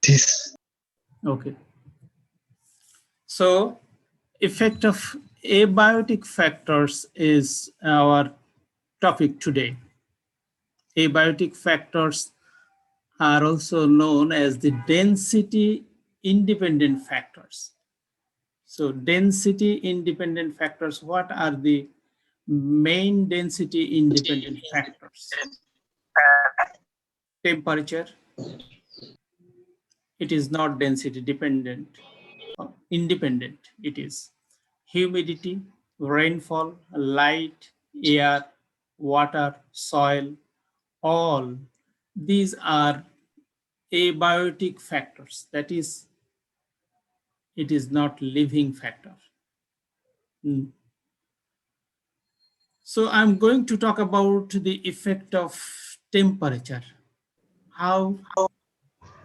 this. Okay. So effect of abiotic factors is our topic today. Abiotic factors are also known as the density independent factors. So density independent factors, what are the main density independent factors? Temperature, it is not density dependent, independent it is. Humidity, rainfall, light, air, water, soil, all these are abiotic factors. That is, it is not living factor. Mm. So I'm going to talk about the effect of temperature. How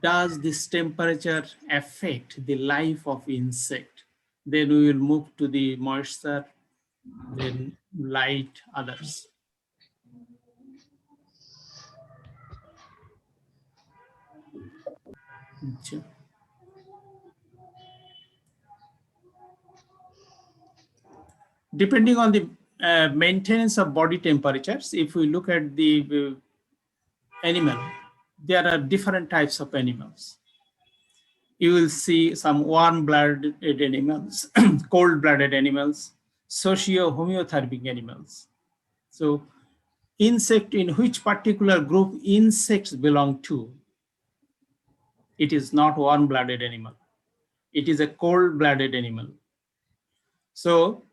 does this temperature affect the life of insect? Then we will move to the moisture, then light, others. Sure. Depending on the maintenance of body temperatures, if we look at the animal, there are different types of animals. You will see some warm-blooded animals, cold-blooded animals, socio-homeothermic animals. So insect, in which particular group insects belong to? It is not warm-blooded animal. It is a cold-blooded animal. So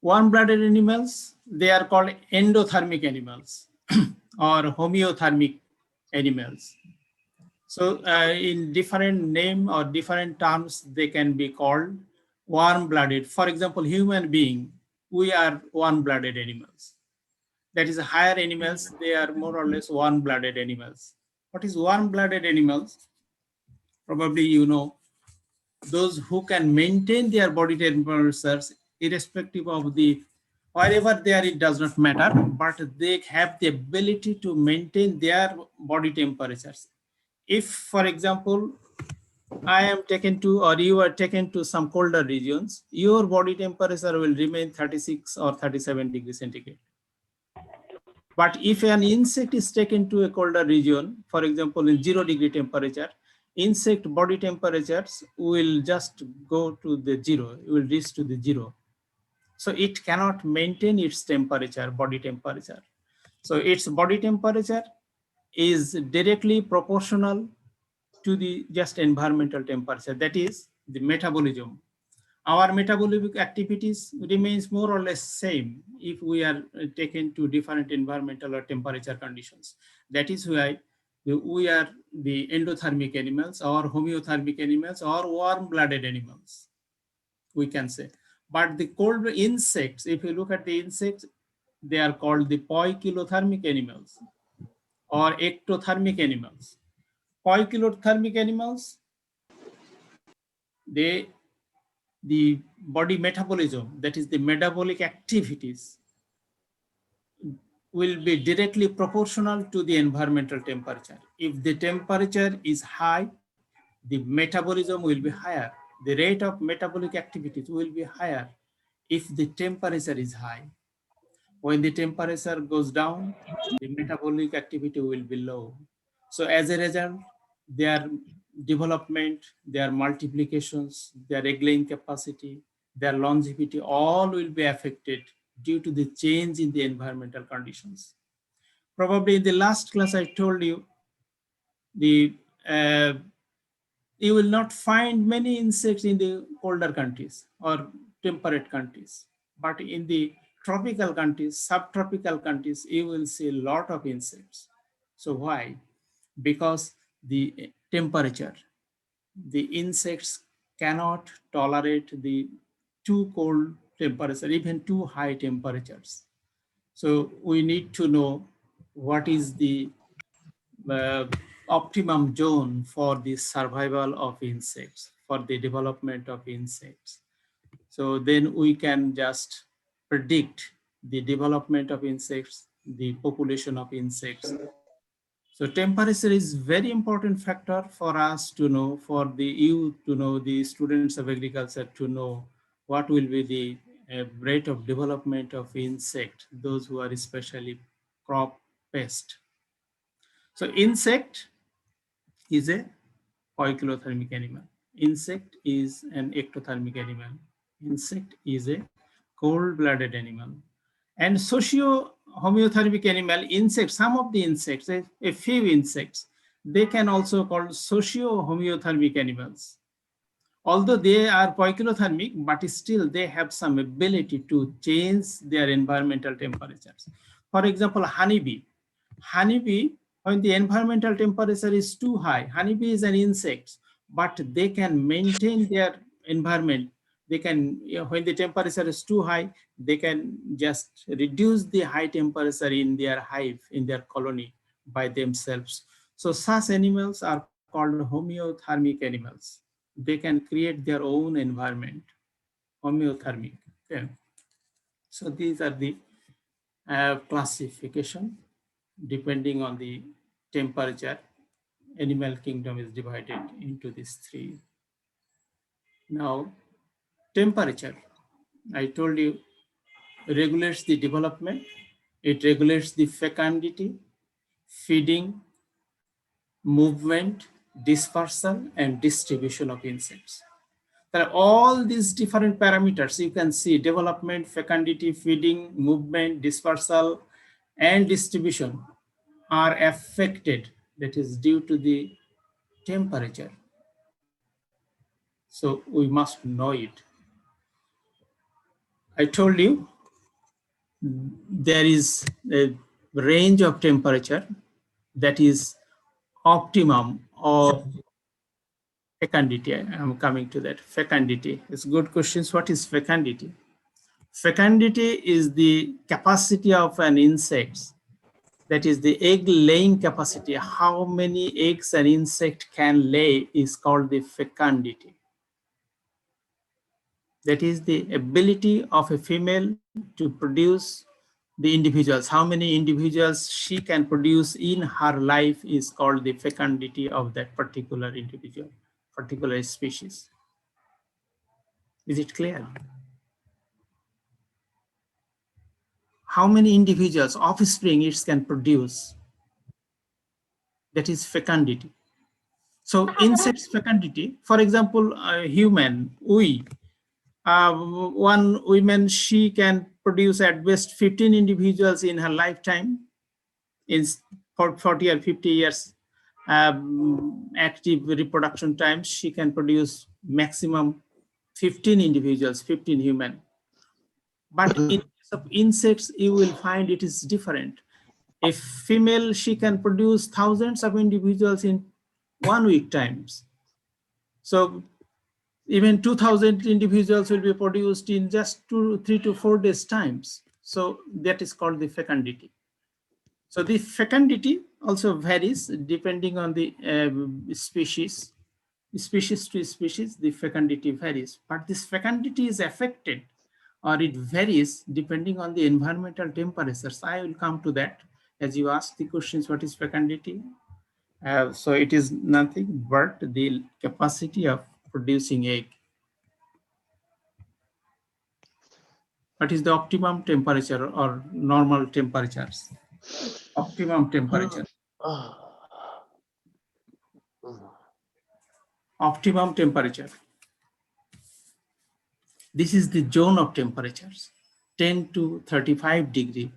warm-blooded animals, they are called endothermic animals or homeothermic animals. So in different name or different terms, they can be called warm-blooded. For example, human being, we are warm-blooded animals. That is higher animals, they are more or less warm-blooded animals. What is warm-blooded animals? Probably you know, those who can maintain their body temperatures irrespective of the, wherever they are, it does not matter, but they have the ability to maintain their body temperatures. If, for example, I am taken to, or you are taken to some colder regions, your body temperature will remain 36 or 37 degrees centigrade. But if an insect is taken to a colder region, for example, in 0 degree temperature, insect body temperatures will just go to the zero, it will reach to the zero. So it cannot maintain its temperature, body temperature. So its body temperature is directly proportional to the just environmental temperature, that is the metabolism. Our metabolic activities remains more or less same if we are taken to different environmental or temperature conditions. That is why we are the endothermic animals or homeothermic animals or warm-blooded animals, we can say. But the cold insects, if you look at the insects, they are called the poikilothermic animals or ectothermic animals. Poikilothermic animals, they, the body metabolism, that is the metabolic activities, will be directly proportional to the environmental temperature. If the temperature is high, the metabolism will be higher. The rate of metabolic activities will be higher if the temperature is high. When the temperature goes down, the metabolic activity will be low. So as a result, their development, their multiplications, their egg-laying capacity, their longevity, all will be affected due to the change in the environmental conditions. Probably in the last class, I told you, the you will not find many insects in the colder countries or temperate countries. But in the tropical countries, subtropical countries, you will see a lot of insects. So why? Because the temperature, the insects cannot tolerate the too cold temperature, even too high temperatures. So we need to know what is the uh, optimum zone for the survival of insects, for the development of insects. So then we can just predict the development of insects, the population of insects. So temperature is very important factor for us to know, for the youth to know, the students of agriculture to know what will be the rate of development of insect, those who are especially crop pest. So insect is a poikilothermic animal. Insect is an ectothermic animal. Insect is a cold-blooded animal. And socio-homeothermic animal, insects, some of the insects, a few insects, they can also called socio-homeothermic animals. Although they are poikilothermic, but still they have some ability to change their environmental temperatures. For example, honeybee. Honeybee, when the environmental temperature is too high, honeybee is an insect, but they can maintain their environment. They can, when the temperature is too high, they can just reduce the high temperature in their hive, in their colony by themselves. So such animals are called homeothermic animals. They can create their own environment, homeothermic. Okay. So these are the classification depending on the temperature. Animal kingdom is divided into these three. Now, temperature, I told you, regulates the development. It regulates the fecundity, feeding, movement, dispersal, and distribution of insects. There are all these different parameters. You can see development, fecundity, feeding, movement, dispersal, and distribution are affected. That is due to the temperature. So we must know it. I told you there is a range of temperature that is optimum of fecundity. I'm coming to that. Fecundity. It's good questions. What is fecundity? Fecundity is the capacity of an insect, that is the egg laying capacity. How many eggs an insect can lay is called the fecundity. That is the ability of a female to produce the individuals. How many individuals she can produce in her life is called the fecundity of that particular individual, particular species. Is it clear? How many individuals, offspring it can produce? That is fecundity. So insects fecundity, for example, human, one woman, she can produce at best 15 individuals in her lifetime, in 40 or 50 years active reproduction time, she can produce maximum 15 individuals, 15 human. But in case of insects, you will find it is different. If female, she can produce thousands of individuals in 1 week times. So even 2000 individuals will be produced in just 3 to 4 days times. So that is called the fecundity. So the fecundity also varies depending on the species. Species to species, the fecundity varies, but this fecundity is affected or it varies depending on the environmental temperatures. I will come to that as you ask the questions, what is fecundity? So it is nothing but the capacity of producing egg. What is the optimum temperature or normal temperatures? Optimum temperature. Optimum temperature. This is the zone of temperatures, 10 to 35 degree.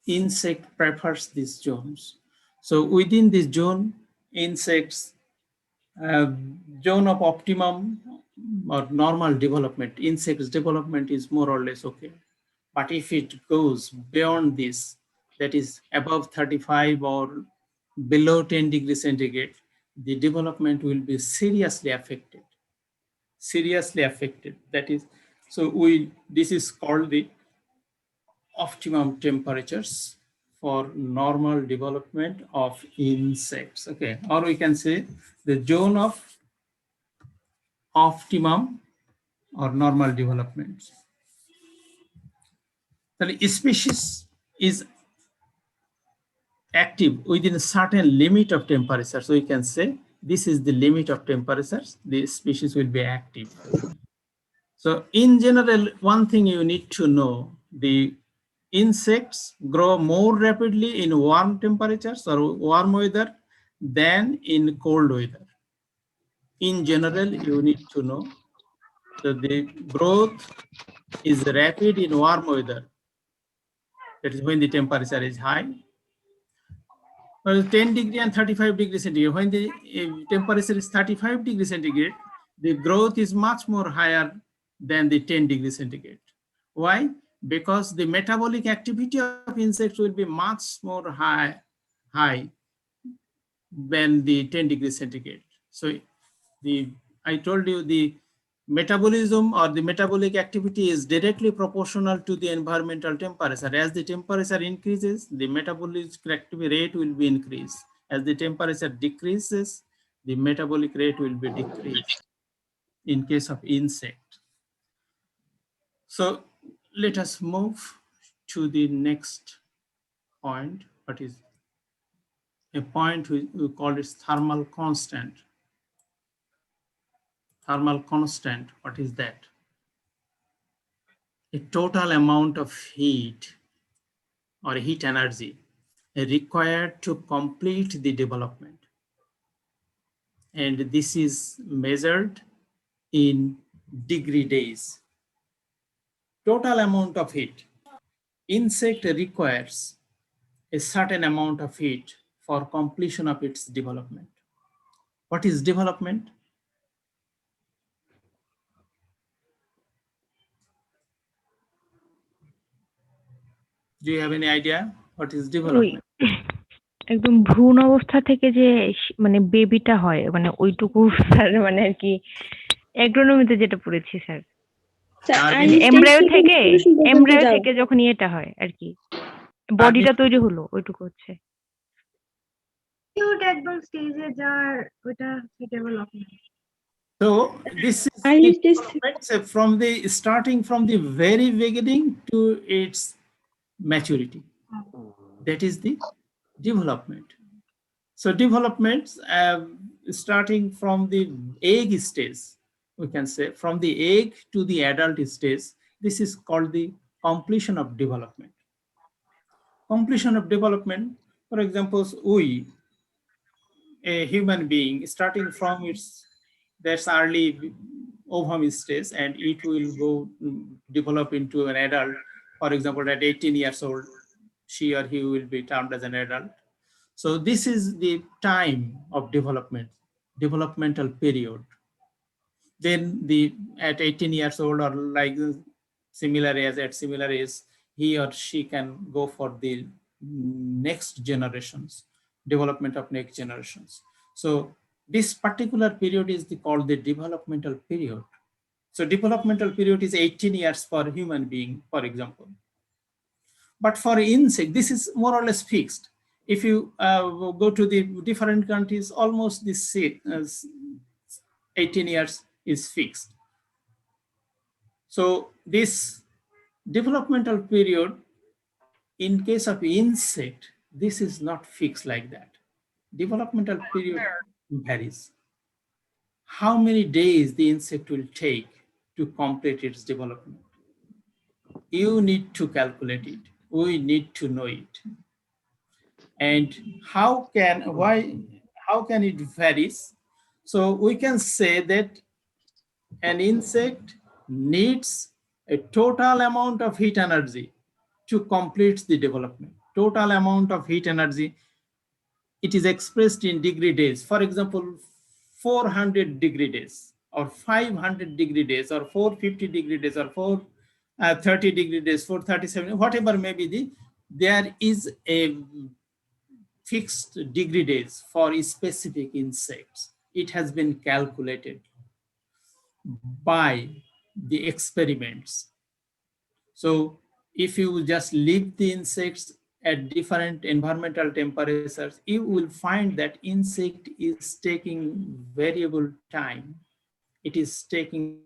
Insect prefers these zones. So within this zone, insects, zone of optimum or normal development, insects development is more or less okay. But if it goes beyond this, that is above 35 or below 10 degrees centigrade, the development will be seriously affected. Seriously affected. That is, so this is called the optimum temperatures for normal development of insects. Okay, or we can say the zone of optimum or normal development. The species is active within a certain limit of temperature. So we can say this is the limit of temperatures, the species will be active. So in general, one thing you need to know, the insects grow more rapidly in warm temperatures or warm weather than in cold weather. In general, you need to know that the growth is rapid in warm weather. That is when the temperature is high. Well, 10 degree and 35 degrees centigrade. When the temperature is 35 degrees centigrade, the growth is much more higher than the 10 degrees centigrade. Why? Because the metabolic activity of insects will be much more high than the 10 degrees centigrade. So I told you the metabolism or the metabolic activity is directly proportional to the environmental temperature. As the temperature increases, the metabolic activity rate will be increased. As the temperature decreases, the metabolic rate will be decreased in case of insect. So let us move to the next point. What is a point we call it thermal constant. Thermal constant, what is that? A total amount of heat or heat energy required to complete the development. And this is measured in degree days. Total amount of heat. Insect requires a certain amount of heat for completion of its development. What is development? Do you have any idea what is ওই development? একদম ভ্রূণ অবস্থা থেকে যে মানে বেবিটা হয় মানে ওইটুকু স্যার মানে আর কি অ্যাগ্রোনমিতে যেটা পড়েছি স্যার এমব্রায়ো থেকে যখন ইয়েটা হয় আর কি বডিটা তৈরি হলো ওইটুকু হচ্ছে একদম স্টেজে যার ওইটা development So this is the development, so from the starting from the very beginning to its maturity. That is the development. So developments starting from the egg stage, we can say from the egg to the adult stage, this is called the completion of development. Completion of development, for example, we, a human being, starting from its that's early ovum stage, and it will go develop into an adult. For example, at 18 years old, she or he will be termed as an adult. So this is the time of development, developmental period. Then at 18 years old or like similar age, at similar age, he or she can go for the next generations, development of next generations. So this particular period is called the developmental period. So developmental period is 18 years for human being, for example. But for insect, this is more or less fixed. If you go to the different countries, almost this 18 years is fixed. So this developmental period, in case of insect, this is not fixed like that. Developmental period varies. How many days the insect will take to complete its development? You need to calculate it. We need to know it. And how can it varies? So we can say that an insect needs a total amount of heat energy to complete the development. Total amount of heat energy, it is expressed in degree days. For example, 400 degree days or 500 degree days or 450 degree days or 430 degree days, 437, whatever may be there is a fixed degree days for specific insects. It has been calculated by the experiments. So if you just leave the insects at different environmental temperatures, you will find that insect is taking variable time. It is taking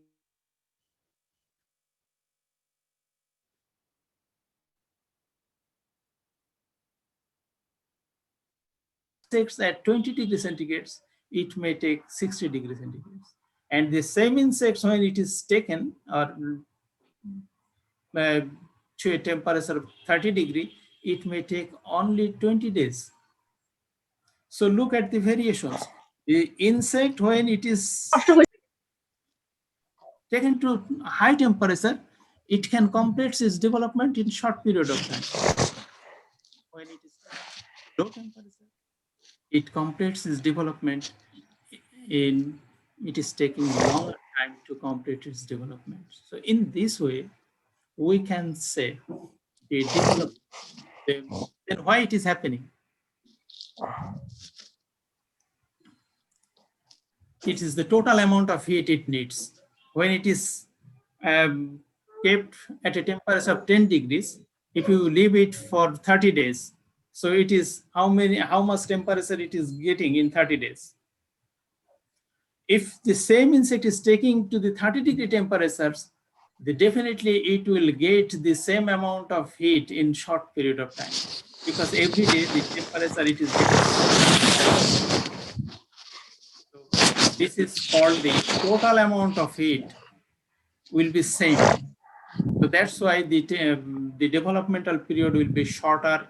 insects at 20 degrees centigrade, it may take 60 degrees centigrade. And the same insects, when it is taken or to a temperature of 30 degree, it may take only 20 days. So look at the variations. The insect, when it is taken to high temperature, it can complete its development in short period of time. When it is low temperature, it completes its development in, it is taking longer time to complete its development. So in this way, we can say the development, then why it is happening? It is the total amount of heat it needs. When it is kept at a temperature of 10 degrees, if you leave it for 30 days, so it is how much temperature it is getting in 30 days. If the same insect is taking to the 30-degree temperatures, then definitely it will get the same amount of heat in short period of time, because every day the temperature it is getting. So this is called the total amount of heat will be same. So that's why the developmental period will be shorter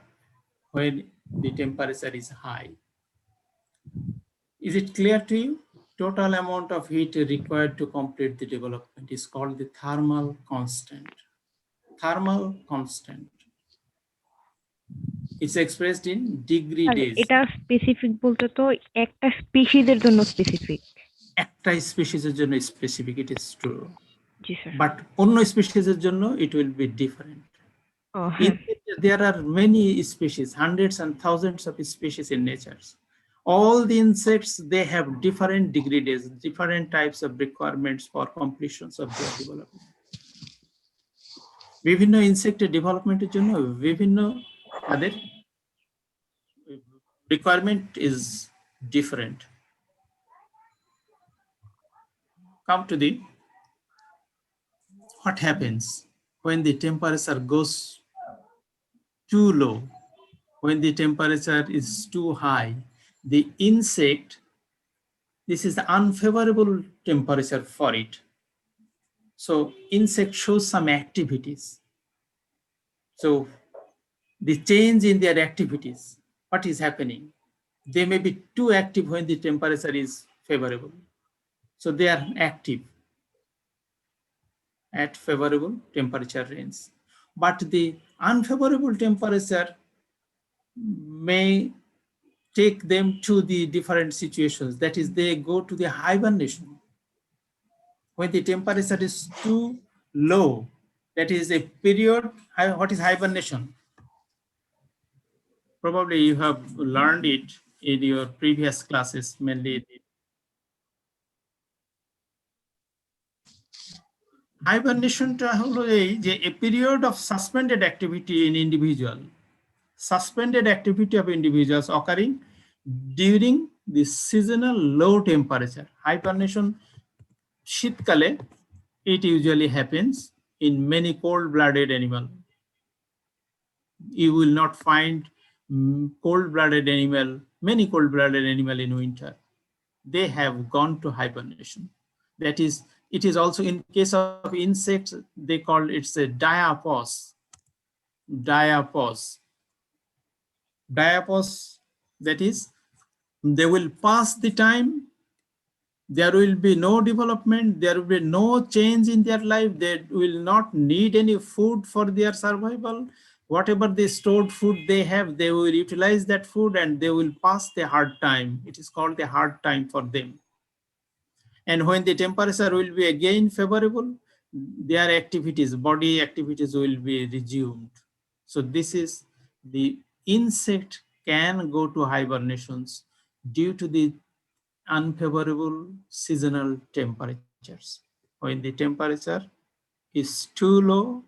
when the temperature is high. Is it clear to you? Total amount of heat required to complete the development is called the thermal constant. Thermal constant. It's expressed in degree days. এটা specific বলতে তো একটা স্পিসিসের জন্য specific. একটা স্পিসিসের জন্য specific, it is true. G sir. But অন্য স্পিসিসের জন্য it will be different. Oh, হ্যাঁ। There are many species, hundreds and thousands of species in nature. All the insects, they have different degree days, different types of requirements for completions of their development. বিভিন্ন ইনসেক্টের ডেভেলপমেন্টের জন্য বিভিন্ন তাদের requirement is different. Come to the what happens when the temperature goes too low, when the temperature is too high, the insect, this is the unfavorable temperature for it. So insect shows some activities. So the change in their activities, what is happening? They may be too active when the temperature is favorable. So they are active at favorable temperature range. But the unfavorable temperature may take them to the different situations. That is, they go to the hibernation. When the temperature is too low, that is a period. What is hibernation? Probably you have learned it in your previous classes, mainly. Hibernation হলো এই যে a period of suspended activity in individual. Suspended activity of individuals occurring during the seasonal low temperature. Hibernation শীতকালে, it usually happens in many cold-blooded animals. You will not find many cold-blooded animal in winter. They have gone to hibernation. That is, it is also in case of insects, they call it's a diapause. Diapause. Diapause, that is, they will pass the time. There will be no development. There will be no change in their life. They will not need any food for their survival. Whatever the stored food they have, they will utilize that food and they will pass the hard time. It is called the hard time for them. And when the temperature will be again favorable, their activities, body activities will be resumed. So this is the insect can go to hibernations due to the unfavorable seasonal temperatures. When the temperature is too low,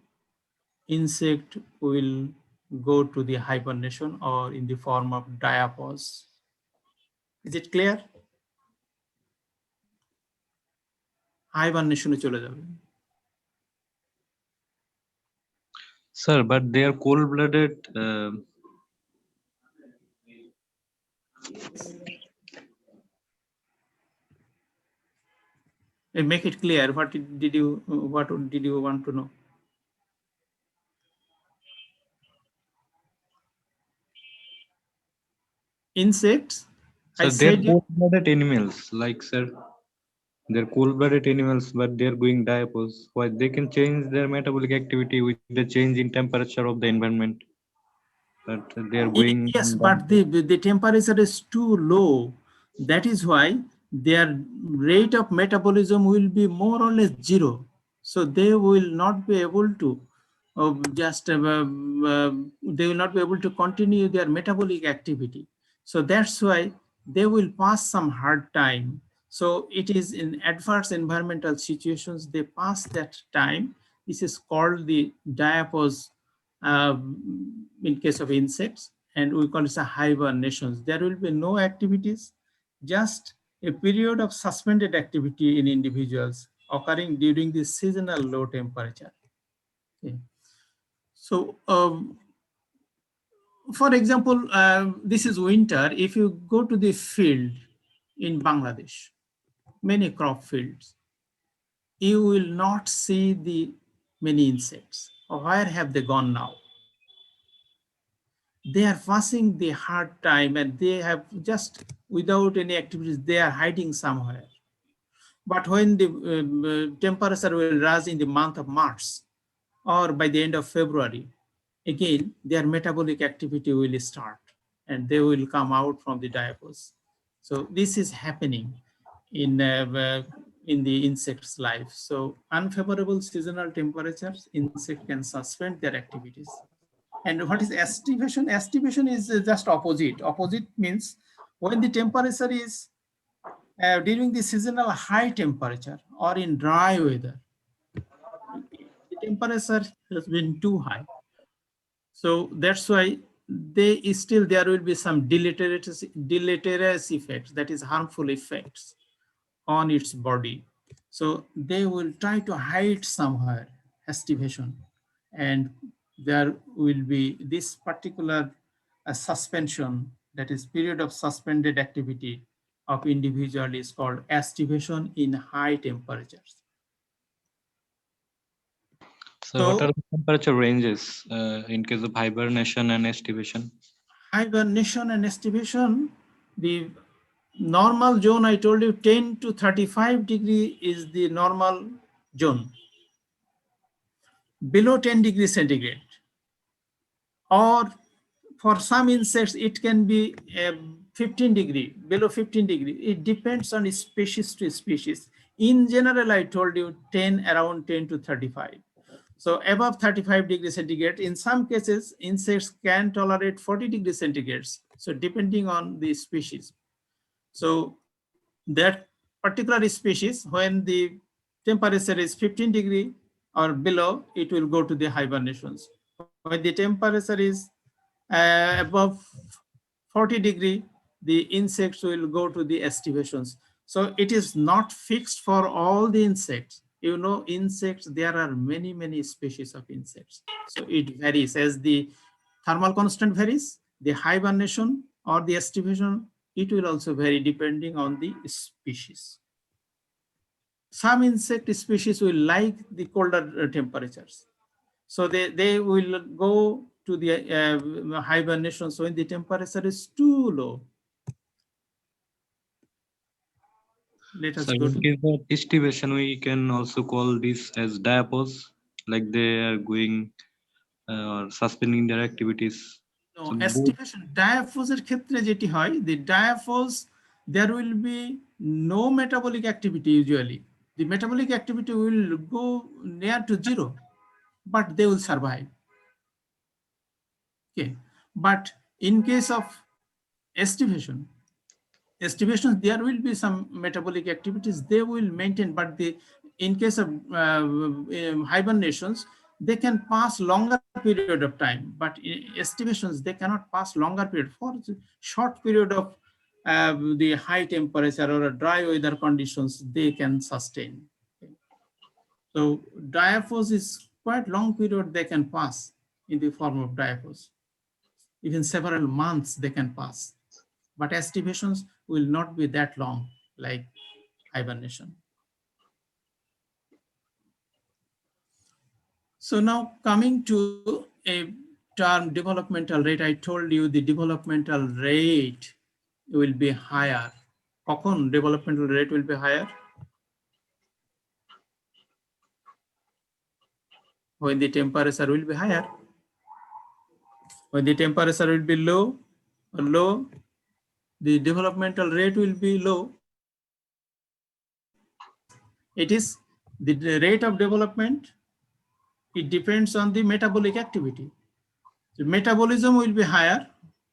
insect will go to the hibernation or in the form of diapause. Is it clear? Hibernation চলে যাবে. Sir, but they are cold-blooded. Make it clear. What did you want to know? Insects. So I they're said cold-blooded animals, like sir. They're cold-blooded animals, but they're going diapause. Why they can change their metabolic activity with the change in temperature of the environment. But they're going yes, but the temperature is too low. That is why their rate of metabolism will be more or less zero. So they will not be able to they will not be able to continue their metabolic activity. So that's why they will pass some hard time. So it is in adverse environmental situations, they pass that time. This is called the diapause in case of insects, and we call it a hibernation. There will be no activities, just a period of suspended activity in individuals occurring during the seasonal low temperature. Okay. So, for example, this is winter. If you go to the field in Bangladesh, many crop fields, you will not see the many insects. Where have they gone now? They are passing the hard time and they have just without any activities, they are hiding somewhere. But when the temperature will rise in the month of March or by the end of February, again, their metabolic activity will start and they will come out from the diapause. So this is happening in the insect's life. So unfavorable seasonal temperatures, insect can suspend their activities. And what is estivation? Estivation is just opposite. Opposite means when the temperature is during the seasonal high temperature or in dry weather, the temperature has been too high. So that's why there will be some deleterious effects, that is harmful effects on its body. So they will try to hide somewhere estivation, and there will be this particular suspension, that is period of suspended activity of individual is called estivation in high temperatures. So what are the temperature ranges in case of hibernation and estivation? Hibernation and estivation, the normal zone I told you 10 to 35 degree is the normal zone. Below 10 degrees centigrade, or for some insects it can be 15 degree, below 15 degree. It depends on species to species. In general, I told you around 10 to 35. So above 35 degrees centigrade, in some cases, insects can tolerate 40 degrees centigrades. So depending on the species. So that particular species, when the temperature is 15 degree or below, it will go to the hibernations. When the temperature is above 40 degree, the insects will go to the estivations. So it is not fixed for all the insects. You know, insects, there are many, many species of insects. So it varies as the thermal constant varies, the hibernation or the estivation, it will also vary depending on the species. Some insect species will like the colder temperatures. So they will go to the hibernation. So when the temperature is too low, let us go to. In case of estivation, we can also call this as diapause, like they are going or suspending their activities. No, So both. estivation, diaphoseর ক্ষেত্রে যেটি হয়, the diaphose, there will be no metabolic activity usually. The metabolic activity will go near to zero, but they will survive. Okay, but in case of estivation, there will be some metabolic activities they will maintain, but in case of hibernations, they can pass longer period of time, but in estimations they cannot pass longer period. For short period of the high temperature or a dry weather conditions, they can sustain. So diaphose is quite long period they can pass in the form of diaphose. Even several months they can pass. but estivations will not be that long like hibernation. So now coming to a term developmental rate, I told you the developmental rate will be higher. Kokon developmental rate will be higher? When the temperature will be higher. When the temperature will be low, the developmental rate will be low. It is the rate of development. It depends on the metabolic activity. So metabolism will be higher,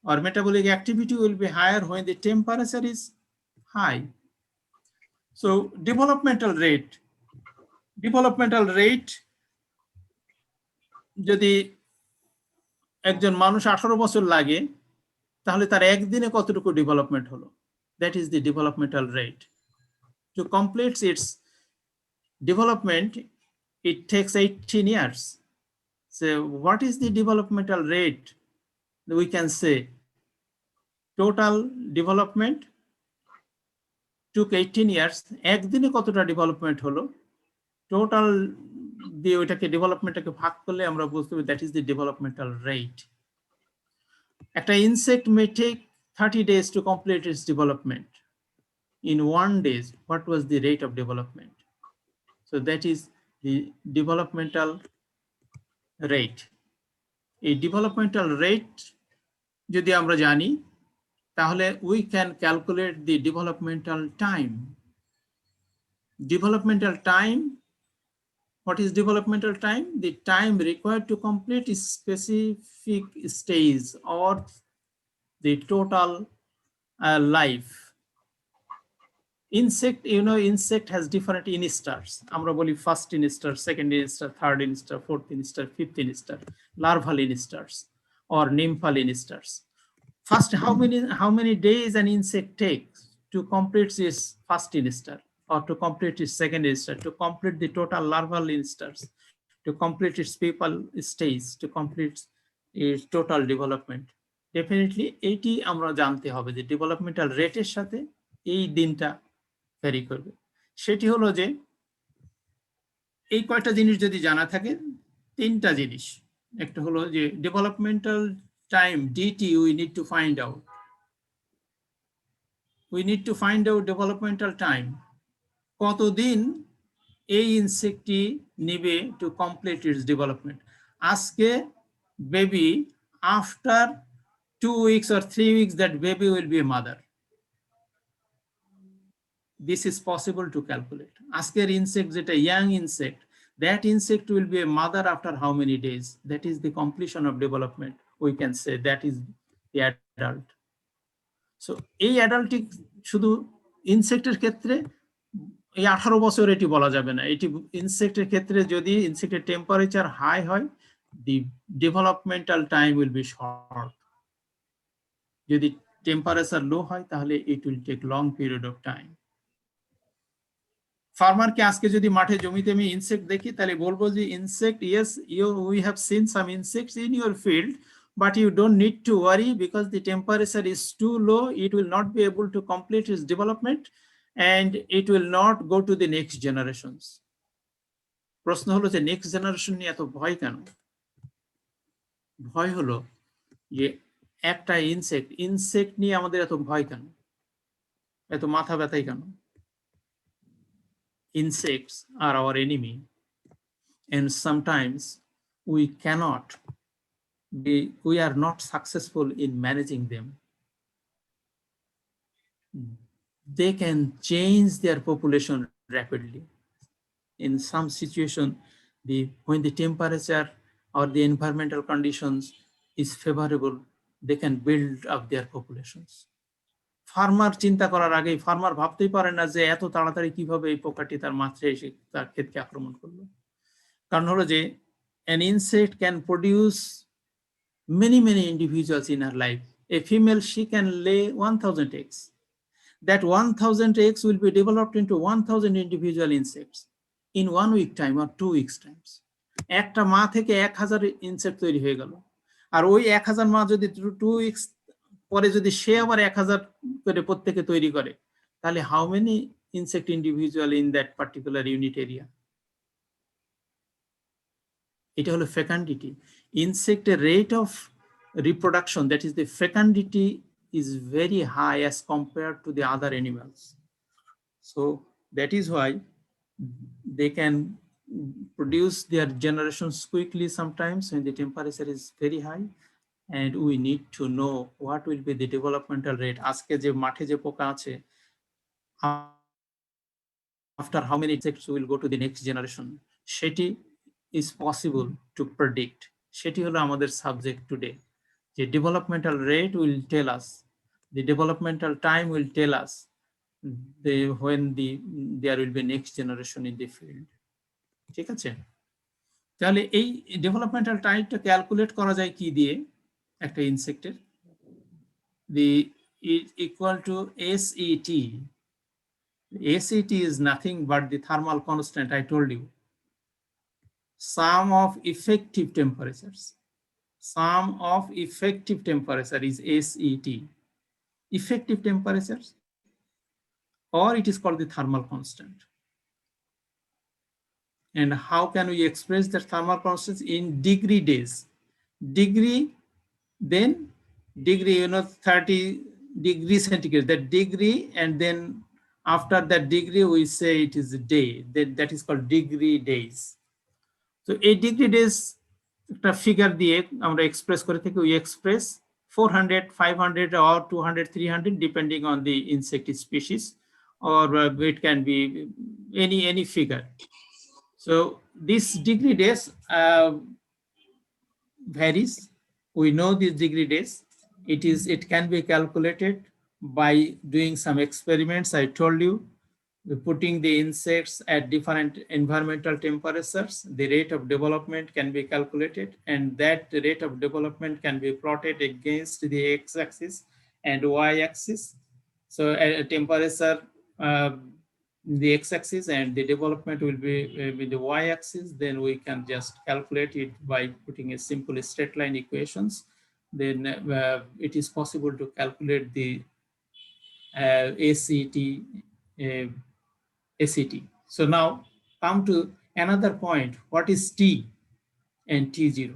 or metabolic activity will be higher when the temperature is high. So developmental rate যদি একজন মানুষ 18 বছর লাগে তাহলে তার একদিনে কতটুকু development হলো, that is the developmental rate. To complete its development, it takes 18 years. So what is the developmental rate? We can say total development took 18 years. একদিনে কতটা ডেভেলপমেন্ট হলো, টোটাল দিয়ে ওইটাকে ডেভেলপমেন্টটাকে ভাগ করলে আমরা বুঝতে পারি that is the developmental rate. একটা insect may take 30 days to complete its development. In 1 day, what was the rate of development? So that is the developmental rate. A developmental rate যদি আমরা জানি তাহলে we can calculate the developmental time. Developmental time, what is developmental time? The time required to complete a specific stage or the total life. Insect, you know, insect has different instars. Amra boli first instar, second instar, third instar, fourth instar, fifth instar, larval instars or nymphal instars. First, how many days an insect takes to complete its first instar, or to complete its second instar, to complete the total larval instars, to complete its pupal stage, to complete its total development. Definitely, এটি আমরা জানতে হবে যে developmental rate এর সাথে এই দিনটা vary করবে। সেটি হলো যে এই কয়টা জিনিস যদি জানা থাকে, তিনটা জিনিস, একটা হলো যে developmental time dt we need to find out. We need to find out developmental time. কতদিন এই ইনসেক্টটি নেবে to complete its development. আজকে baby, after 2 weeks or 3 weeks that baby will be a mother. This is possible to calculate. Asker insect, that a young insect, that insect will be a mother after how many days? That is the completion of development. We can say that is the adult. So এই অ্যাডাল্টিক শুধু ইনসেক্টের ক্ষেত্রে এই 18 বছর এটি বলা যাবে না। এটি ইনসেক্টের ক্ষেত্রে যদি ইনসেক্টের টেম্পারেচার হাই হয়, the developmental time will be short. যদি টেম্পারেচার লো হয় তাহলে it will take long period of time. ফার্মারকে আজকে যদি মাঠে জমিতে আমি ইনসেক্ট দেখি তাহলে বলবো যে insect, yes, we have seen some insects in your field, but you don't need to worry because the temperature is too low. It will not be able to complete its development and it will not go to the next generations. প্রশ্ন হলো যে next generation নিয়ে এত ভয় কেন? ভয় হলো যে একটা ইনসেক্ট নিয়ে আমাদের এত ভয় কেন, এত মাথা ব্যথাই কেন? Insects are our enemy, and sometimes we are not successful in managing them. They can change their population rapidly. In some situation, when the temperature or the environmental conditions is favorable, they can build up their populations. Farmer চিন্তা করার আগে farmer ভাবতেই পারে না যে এত তাড়াতাড়ি কিভাবে এই পোকাটি তার মাত্রে এসে তার ক্ষেতকে আক্রমণ করলো। কারণ হলো যে an insect can produce many individuals in her life. A female, she can lay 1000 eggs. That 1000 eggs will be developed into 1000 individual insects in 1 week time or 2 weeks times. একটা মা থেকে 1000 ইনসেক্ট তৈরি হয়ে গেল। আর ওই 1000 মা যদি 2 weeks পরে যদি সে আবার 1000 করে প্রত্যেকে তৈরি করে, তাহলে how many insect individual in that particular unit area? এটা হলো ফেকান্ডিটি। ইনসেক্টের rate of reproduction, that is the fecundity, is very high as compared to the other animals. So that is why they can produce their generations quickly sometimes when the temperature is very high, and we need to know what will be the developmental rate. আজকে যে মাঠে যে পোকা আছে, after how many insects will go to the next generation, সেটি is possible to predict. সেটি হলো আমাদের subject today. The developmental rate will tell us, the developmental time will tell us when there will be next generation in the field. ঠিক আছে? তাহলে এই developmental টাইমটা calculate করা যায় কি দিয়ে? একটা ইনসেক্টের the is equal to SET. SET is nothing but the thermal constant I told you. Sum of effective temperatures. Sum of effective temperature is SET. Effective temperatures, or it is called the thermal constant. And how can we express the thermal constant? In degree days. Degree, then degree, 30 degrees centigrade, that degree, and then after that degree we say it is a day. That is called degree days. So a degree days একটা figure দিয়ে আমরা express করে থাকি, we express 400, 500 or 200, 300 depending on the insect species, or it can be any figure. So this degree days varies. We know these degree days. It can be calculated by doing some experiments. I told you, putting the insects at different environmental temperatures, the rate of development can be calculated, and that rate of development can be plotted against the x-axis and y-axis. So a temperature, the x-axis, and the development will be with the y-axis. Then we can just calculate it by putting a simple straight line equations. Then it is possible to calculate the ACT. ACT. So now come to another point. What is T and T0?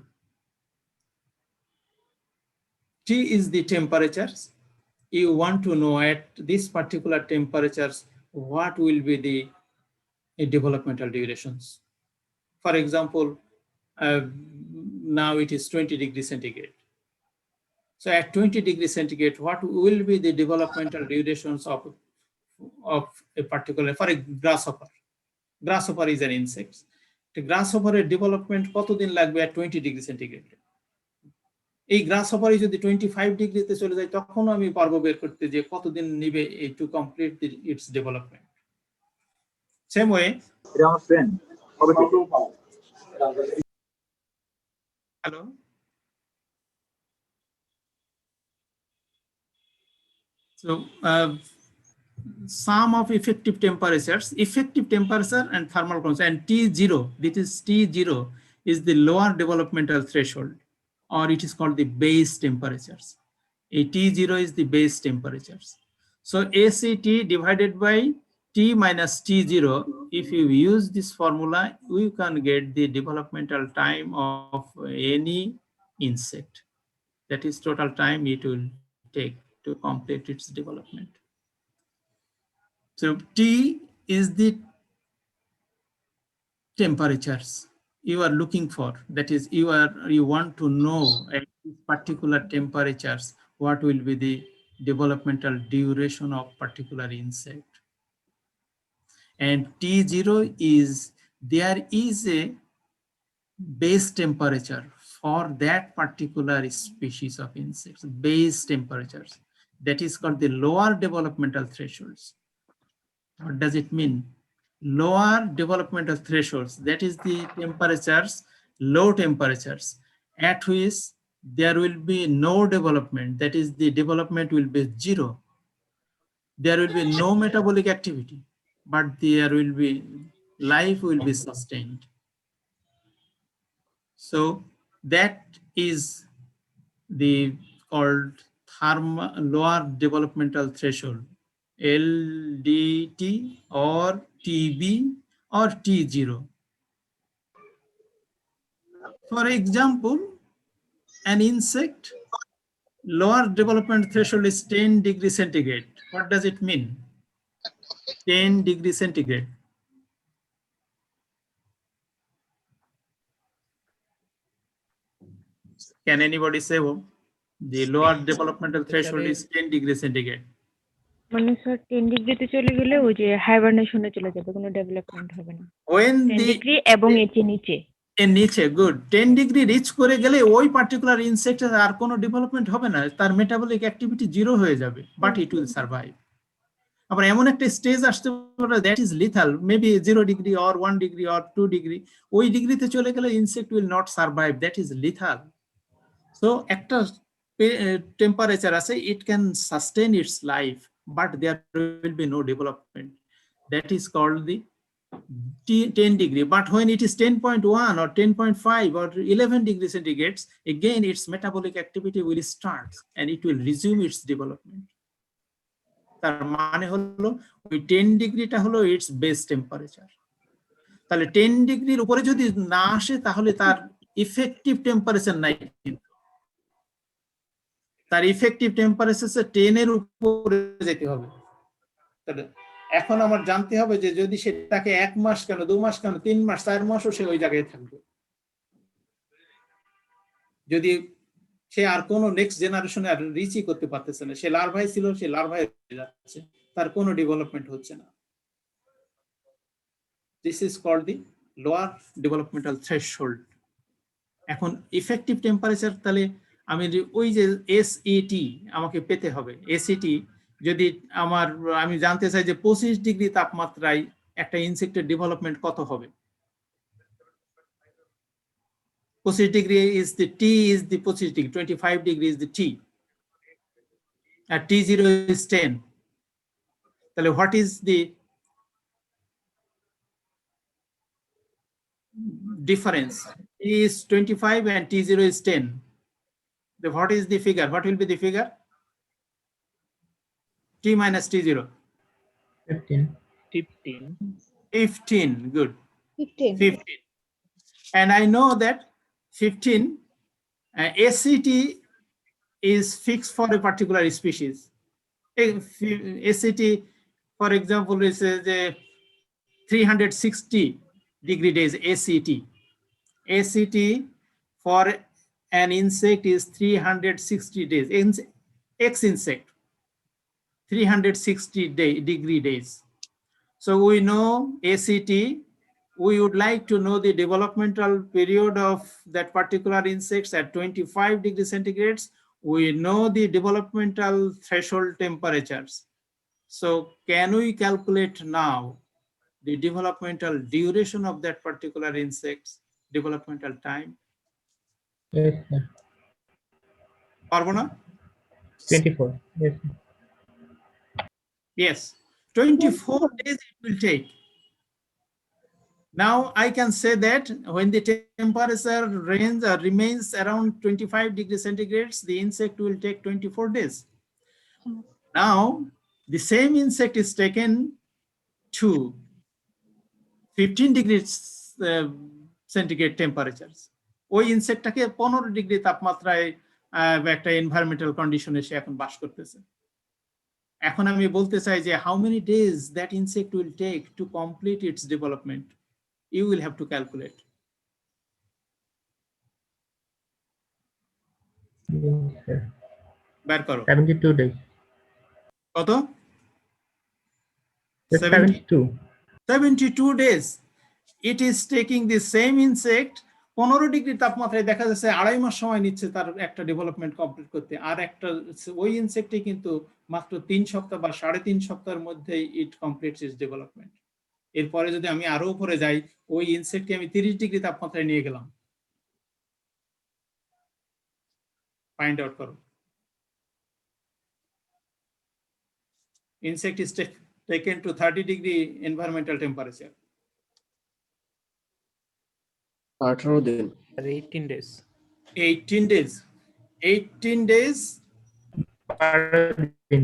T is the temperatures. You want to know at this particular temperatures, what will be the developmental durations. For example, now it is 20 degrees centigrade. So at 20 degrees centigrade, what will be the developmental durations of a particular, for a grasshopper? Grasshopper is an insect. The grasshopper development কতদিন লাগবে at 20 degree centigrade? এই grasshopper যদি 25 ডিগ্রিতে চলে যায়, তখন আমি পারবো বের করতে যে কতদিন নেবে to complete its development. Same way. Hello. So sum of effective temperatures and thermal constant, and T0, this is T0 is the lower developmental threshold, or it is called the base temperatures. A T0 is the base temperatures. So ACT divided by T minus T0, if you use this formula, we can get the developmental time of any insect. That is total time it will take to complete its development. So T is the temperatures you are looking for. That is, you want to know at particular temperatures what will be the developmental duration of particular insect. And T0 is, there is a base temperature for that particular species of insects, base temperatures. That is called the lower developmental thresholds. What does it mean? Lower developmental thresholds, that is the temperatures, low temperatures at which there will be no development, that is the development will be zero. There will be no metabolic activity, but there will be, life will be sustained. So that is the called lower developmental threshold, LDT or TB or T0. For example, an insect lower development threshold is 10 degrees centigrade. What does it mean? 10 degrees centigrade. Can anybody say the lower developmental threshold is 10 degrees centigrade? মানে sir 10 ডিগ্রিতে চলে গেলে ওই যে হাইবারনেশনে চলে যাবে, কোনো development হবে না। When 10 ডিগ্রি এবং এর নিচে নিচে গুড 10 ডিগ্রি রিচ করে গেলে ওই পার্টিকুলার ইনসেক্টের আর কোনো ডেভেলপমেন্ট হবে না, তার মেটাবলিক অ্যাক্টিভিটি জিরো হয়ে যাবে, বাট ইট উইল সার্ভাইভ। আবার এমন একটা স্টেজ আসতে পারে that is lethal, maybe 0 degree or 1 degree or 2 degree, ওই ডিগ্রিতে চলে গেলে insect will not survive, that is lethal. So একটা টেম্পারেচার আছে, it can sustain its life, but there will be no development, that is called the 10 degree. But when it is 10.1 or 10.5 or 11 degrees centigrade, again its metabolic activity will start and it will resume its development. তার মানে হলো ওই 10 ডিগ্রিটা হলো it's base temperature. তাহলে 10 ডিগ্রির উপরে যদি না আসে তাহলে তার ইফেক্টিভ টেম্পারেচার নাই, তার ইফেক্টিভ টেম্পারেচার 10 এর উপরে যেতে হবে। তাহলে এখন আমার জানতে হবে যে যদি সেটাকে 1 মাস কেন 2 মাস কেন 3 মাস 4 মাসও সে ওই জায়গায় থাকবে, যদি সে আর কোনো নেক্সট জেনারেশনে আর রিচই করতে পারতেছে না, সে লার্ভাই ছিল, সে লার্ভাই হয়ে যাচ্ছে, তার কোনো ডেভেলপমেন্ট হচ্ছে না। This is called the lower developmental threshold. এখন ইফেক্টিভ টেম্পারেচার, তাহলে আমি ওই যে এসইটি আমাকে পেতে হবে। এসইটি যদি আমি জানতে চাই যে 25 ডিগ্রি তাপমাত্রায় একটা ইনসেক্টের ডেভেলপমেন্ট কত হবে। 25 degree is the T is the 25 degree, 25 degree is the T, and T0 is 10. Then what is the difference? T is 25 and T0 is 10. Then what is the figure? What will be the figure? T minus T0. 15. Good. 15. And I know that 15 SCT is fixed for a particular species. SCT, for example, is 360 degree days. ACT for an insect is 360 days. X insect 360 degree days. So we know ACT. We would like to know the developmental period of that particular insects at 25 degrees centigrade. We know the developmental threshold temperatures. So can we calculate now the developmental duration of that particular insect's developmental time? Yes, sir. Parvana? 24. Yes. Yes, 24 days it will take. Now I can say that when the temperature range remains around 25 degrees centigrade, the insect will take 24 days. Now the same insect is taken to 15 degrees centigrade temperatures. ওই ইনসেক্টটাকে 15 degree তাপমাত্রায় একটা environmental কন্ডিশনে সে এখন বাস করতেছে। এখন আমি বলতে চাই যে how many days that insect will take to complete its development. You will have to calculate. Yes, sir. বের করো 72 days. কত? Yes, 72. 72 days. It is taking the same insect 15 degree তাপমাত্রায় দেখা যাচ্ছে 2.5 মাস সময় নিচ্ছে তার একটা ডেভেলপমেন্ট কমপ্লিট করতে, আর একটা ওই ইনসেক্টে কিন্তু মাত্র 3 সপ্তাহ বা 3.5 সপ্তাহের মধ্যে ইট কমপ্লিটস ইটস ডেভেলপমেন্ট। এরপরে যদি আমি আরো উপরে যাই, ওই ইনসেক্টকে আমি 30 ডিগ্রি তাপমাত্রায় নিয়ে গেলাম, ফাইন্ড আউট করো। Insect is taken to 30 degree environmental temperature. 18 দিন। 18 days. 18 days. 18 days 12 দিন।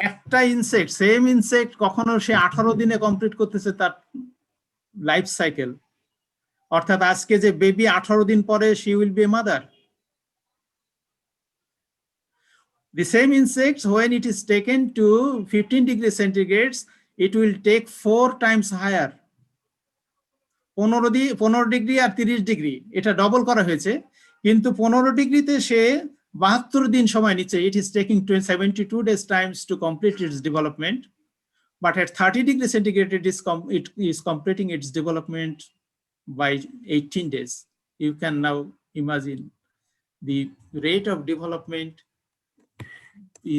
একটা ইনসেক্ট, সেম ইনসেক্ট কখনো সে 18 দিনে কমপ্লিট করতেছে তার লাইফ সাইকেল, অর্থাৎ আজকে যে বেবি 18 দিন পরে she will be a mother. The same insects, when it is taken to 15 degrees centigrade, it will take 4 times higher. 15 degree R 30 degree এটা ডবল করা হয়েছে, কিন্তু 15 ডিগ্রিতে সে 72 দিন সময় নিচ্ছে। It is taking 72 days times to complete its development, but at 30 degrees centigrade it is completing its development by 18 days. You can now imagine the rate of development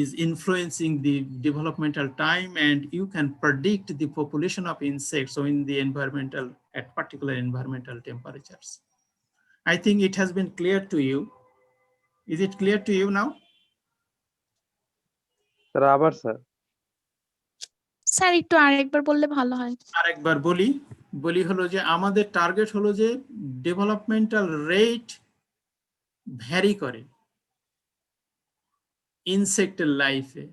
is influencing the developmental time, and you can predict the population of insects so in the environmental, at particular environmental temperatures. I think it has been clear to you. Is it clear to you now? Sir আবার sir sir একটু আরেকবার বললে ভালো হয়। আরেকবার বলি হলো যে আমাদের টার্গেট হলো যে ডেভেলপমেন্টাল রেট ভ্যারি করে ইনসেক্টের লাইফে।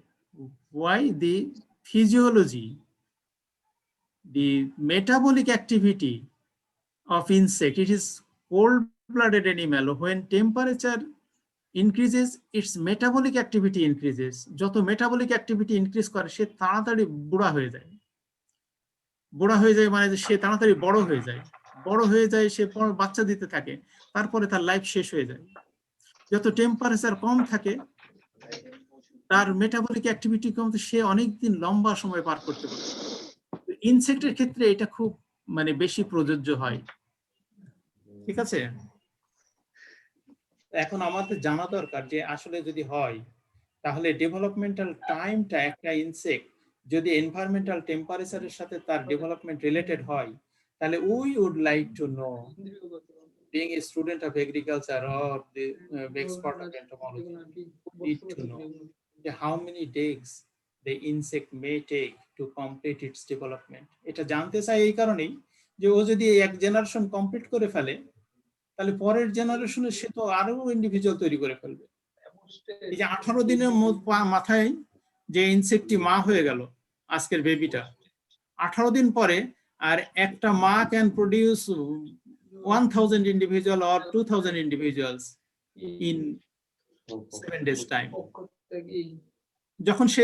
Why? The physiology, the metabolic activity of insect, it is cold-blooded animal. When temperature increases, its metabolic activity increases. যত metabolic activity increase করে সে তাড়াতাড়ি বুড়া হয়ে যায়। বুড়া হয়ে যায় মানে সে তাড়াতাড়ি বড় হয়ে যায়, সে বাচ্চা দিতে থাকে, তারপরে তার লাইফ শেষ হয়ে যায়। যত টেম্পারেচার কম থাকে তার মেটাবলিক অ্যাক্টিভিটি কমতে সে অনেকদিন লম্বা সময় পার করতে পারে। ইনসেক্টের ক্ষেত্রে এটা খুব মানে বেশি প্রযোজ্য হয়। ঠিক আছে, এখন আমাদের জানা দরকার যে আসলে যদি হয় তাহলে ডেভেলপমেন্টাল টাইমটা একটা ইনসেক্ট যদি এনভায়রনমেন্টাল টেম্পারেচারের সাথে তার ডেভেলপমেন্ট রিলেটেড হয়, তাহলে we would like to know, being a student of agriculture or the expert of entomology, need to know how many days the insect may take to complete its development. এটা জানতে চাই এই কারণেই যে ও যদি এক জেনারেশন কমপ্লিট করে ফেলে তাহলে পরের জেনারেশনে সে তো আরো ইন্ডিভিজুয়াল তৈরি করে ফেলবে। এই যে 18 দিনের মাথায় যে ইনসেক্টটি মা হয়ে গেল আজকের বেবিটা, 18 দিন পরে আর একটা মা can produce 1000 individual or 2000 individuals in 7 days time. যখন সে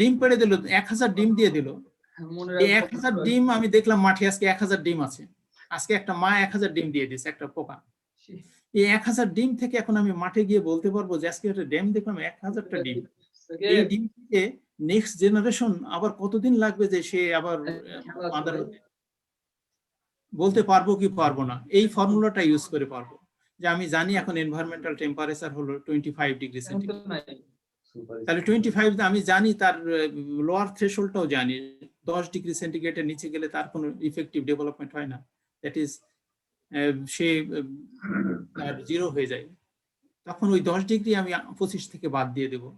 ডিম পেড়ে দিল, 1000 ডিম দিয়ে দিল, এই 1000 ডিম আমি দেখলাম মাঠে আজকে 1000 ডিম আছে। আজকে একটা মা 1000 ডিম দিয়ে দিচ্ছে একটা পোকা। এই 1000 ডিম থেকে এখন আমি মাঠে গিয়ে বলতে পারবো যে আজকে একটা ডিম দেখলাম 1000টা ডিম। এই ডিম থেকে নেক্সট জেনারেশন আবার কতদিন লাগবে যে সে আবার মাদার হতে, বলতে পারবো কি পারবো না? এই ফর্মুলাটা ইউজ করে পারবো যে আমি জানি এখন এনভায়রনমেন্টাল টেম্পারেচার হলো 25 ডিগ্রি সেন্টিগ্রেড, তাহলে 25 আমি জানি তার লোয়ার থ্রেশহোল্ডটাও জানি, 10 ডিগ্রি সেন্টিগ্রেডের নিচে গেলে তার কোনো ইফেক্টিভ ডেভেলপমেন্ট হয় না, দ্যাট ইজ সে জিরো হয়ে যায়। তখন ওই 10 ডিগ্রি আমি 25 থেকে বাদ দিয়ে দেবো,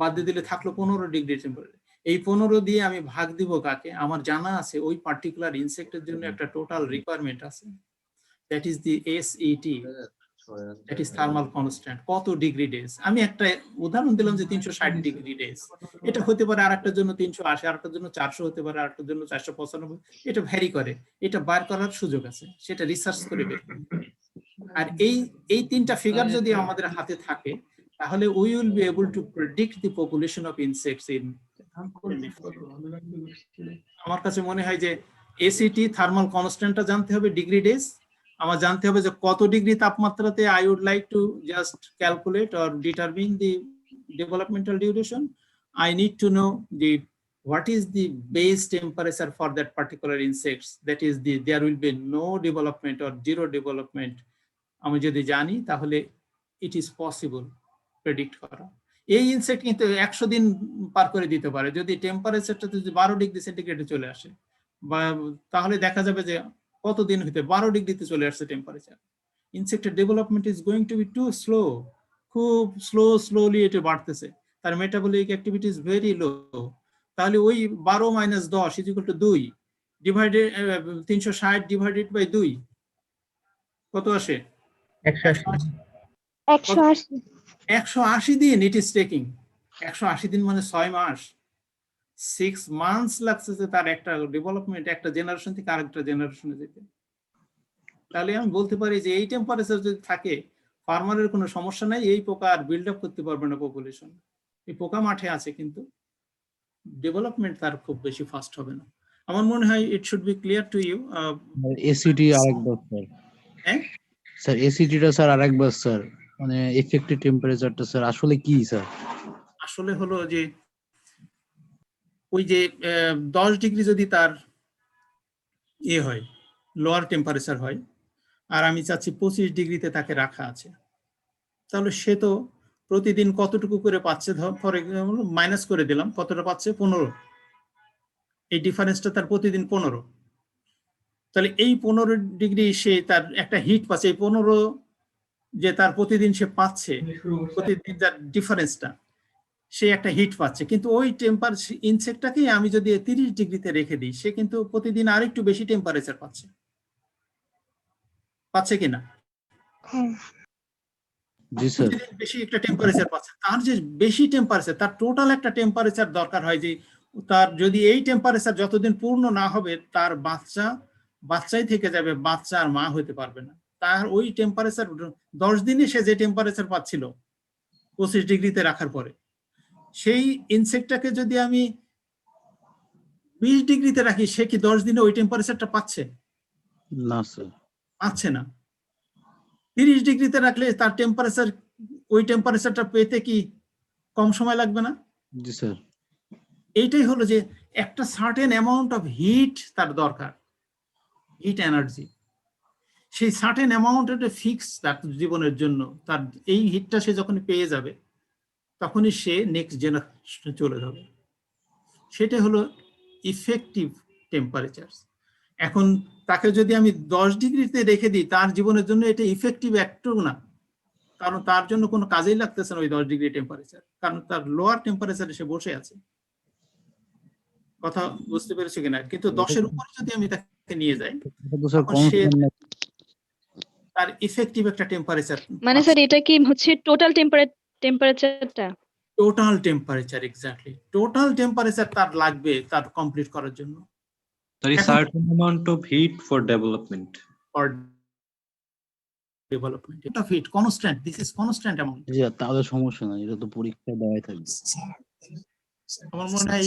বাদ দিয়ে দিলে থাকলো 15 ডিগ্রি টেম্পারেচার। এই 15 দিয়ে আমি ভাগ দিব কাকে? আমার জানা আছে ওই পার্টিকুলার ইনসেক্টের জন্য একটা টোটাল রিকোয়ারমেন্ট আছে, that is the SET, that is thermal constant. কত ডিগ্রি ডেজ? আমি একটা উদাহরণ দিলাম যে 360 ডিগ্রি ডেজ, এটা হতে পারে আরেকটার জন্য 380, আরেকটার জন্য 400 হতে পারে, আরেকটার জন্য 495, এটা ভ্যারি করে। এটা বার করার সুযোগ আছে, সেটা রিসার্চ করে বের করতে হবে। আর এই তিনটা ফিগার যদি আমাদের হাতে থাকে তাহলে we will be able to predict the population of insects in আমার কাছে মনে হয় যে ACT থার্মাল কনস্ট্যান্টটা জানতে হবে, ডিগ্রি ডেজ আমার জানতে হবে যে কত degree তাপমাত্রাতে I would like to just calculate or determine the developmental duration. I need to know the what is the base temperature for that particular insects, that is there will be no development or zero development. আমি যদি জানি তাহলে it is possible predict করা। এই insect কিন্তু 100 দিন পার করে দিতে পারে যদি টেম্পারেচারটা যদি 12 ডিগ্রি সেন্টিগ্রেডে চলে আসে, বা তাহলে দেখা যাবে যে কতদিন হইতে 12 ডিগ্রিতে চলে আসছে টেম্পারেচার। ইনসেক্টের development is going to be too slow, খুব স্লোলি এটা বাড়তেছে, তার metabolic activity is very low. তাহলে ওই 12 - 10 is equal to 2 divided 360 divided by 2 কত আসে? 180 180 180 দিন ইট ইজ টেকিং 180 দিন মানে 6 মাস, 6 মান্থস লাগছে যে তার একটা ডেভেলপমেন্ট একটা জেনারেশন থেকে আরেকটা জেনারেশনে যেতে। তাহলে আমি বলতে পারি যে এই টেম্পারেচার যদি থাকে ফার্মারের কোনো সমস্যা নাই, এই পোকা আর বিল্ড আপ করতে পারবে না পপুলেশন। এই পোকা মাঠে আছে কিন্তু ডেভেলপমেন্ট তার খুব বেশি ফাস্ট হবে না। আমার মনে হয় it should be clear to you. ACT আরেকবার স্যার। হ্যাঁ স্যার এসিটিটা স্যার আরেকবার স্যার, মানে এফেক্টিভ টেম্পারেচারটা স্যার আসলে কি স্যার? আসলে হলো যে ওই যে 10 ডিগ্রি যদি তার হয় লোয়ার টেম্পারেচার হয় আর আমি চাচ্ছি 25 ডিগ্রিতে তাকে রাখা আছে, তাহলে সে তো প্রতিদিন কতটুকু করে পাচ্ছে, ফর এক্সাম্পল মাইনাস করে দিলাম, কতটা পাচ্ছে 15, এই ডিফারেন্সটা তার প্রতিদিন 15। তাহলে এই 15 ডিগ্রি সে তার একটা হিট পাচ্ছে, এই 15 যে তার প্রতিদিন সে পাচ্ছে, প্রতিদিন যার ডিফারেন্সটা সে একটা হিট পাচ্ছে, কিন্তু ওই টেম্পারেচার ইনসেক্টটাকেই আমি যদি 30 ডিগ্রিতে রেখে দিই সে কিন্তু প্রতিদিন আরেকটু বেশি টেম্পারেচার পাচ্ছে কিনা? জি স্যার। বেশি একটা টেম্পারেচার পাচ্ছে, তার যে বেশি টেম্পারেচার তার টোটাল একটা টেম্পারেচার দরকার হয়, যে তার যদি এই টেম্পারেচার যতদিন পূর্ণ না হবে তার বাচ্চাই থেকে যাবে, বাচ্চা আর মা হতে পারবে না। তার ওই টেম্পারেচার 10 দিনে সে যে টেম্পারেচার পাচ্ছিল 25 ডিগ্রিতে রাখার পরে, সেই ইনসেক্টটাকে যদি আমি 20 ডিগ্রিতে রাখি সে কি 10 দিনে ওই টেম্পারেচারটা পাচ্ছে? না স্যার। পাচ্ছে না। 30 ডিগ্রিতে রাখলে তার টেম্পারেচার ওই টেম্পারেচারটা পেতে কি কম সময় লাগবে না? জি স্যার। এইটাই হলো যে একটা সার্টেন অ্যামাউন্ট অফ হিট তার দরকার, হিট এনার্জি। সেই সার্টেন অ্যামাউন্ট একটা ফিক্স তার জীবনের জন্য, তার এই হিটটা সে যখন পেয়ে যাবে তখনই সে নেক্সট জেনারেশনে চলে যাবে। সেটা হলো ইফেক্টিভ টেম্পারেচার। এখন তাকে যদি আমি 10 ডিগ্রিতে রেখে দিই তার জীবনের জন্য এটা ইফেক্টিভ একটু না, কারণ তার জন্য কোনো কাজেই লাগতেছে না ওই 10 ডিগ্রি টেম্পারেচার, কারণ তার লোয়ার টেম্পারেচারে সে বসে আছে। কথা বুঝতে পেরেছো কিনা? কিন্তু 10-এর উপরে যদি আমি তাকে নিয়ে যাই তার ইফেক্টিভ একটা টেম্পারেচার, মানে স্যার এটা কি হচ্ছে টোটাল টেম্পারেচারটা? Total temperature, exactly total temperature তার লাগবে তার কমপ্লিট করার জন্য। There is certain amount of heat for development. For development এটা heat constant, this is constant amount. জি তাহলে সমস্যা নাই, এটা তো পরীক্ষায় দেওয়াই থাকবে। আমার মনে হয়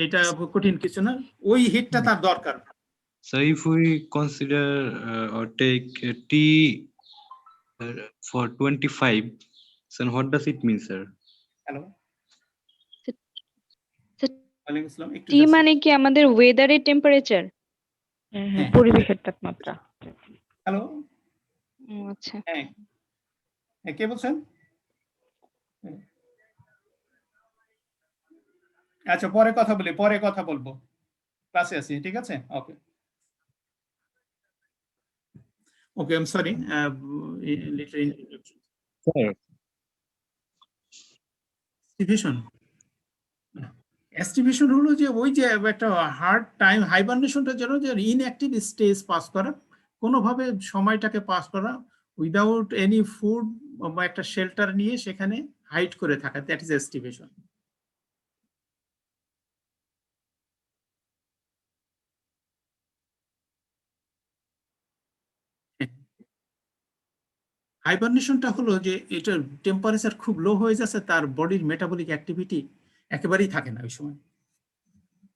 এটা কঠিন কিছু না, ওই হিটটা তার দরকার। So if we consider or take T for 25, then what does it mean, sir? Hello ওয়ালাইকুম আসসালাম। একটু টি মানে কি আমাদের ওয়েদারের টেম্পারেচার? হ্যাঁ, পরিবেশের তাপমাত্রা। হ্যালো আচ্ছা। হ্যাঁ কে বলছেন? আচ্ছা পরে কথা বলবো, ক্লাসে আছি, ঠিক আছে? Okay okay, I am sorry little introduction. Sir estimation হলো যে ওই যে একটা হার্ড টাইম হাইবারনেশনটা যেন যে ইনঅ্যাক্টিভ স্টেজ পাস করা, কোনোভাবে সময়টাকে পাস করা উইদাউট এনি ফুড বা একটা শেল্টার নিয়ে সেখানে হাইড করে থাকা, দ্যাট ইজ এস্টিমেশন। হাইবারনেশনটা হলো যে এটা টেম্পারেচার খুব লো হয়ে যাচ্ছে, তার বডির মেটাবলিক অ্যাক্টিভিটি একেবারেই থাকে না ওই সময়,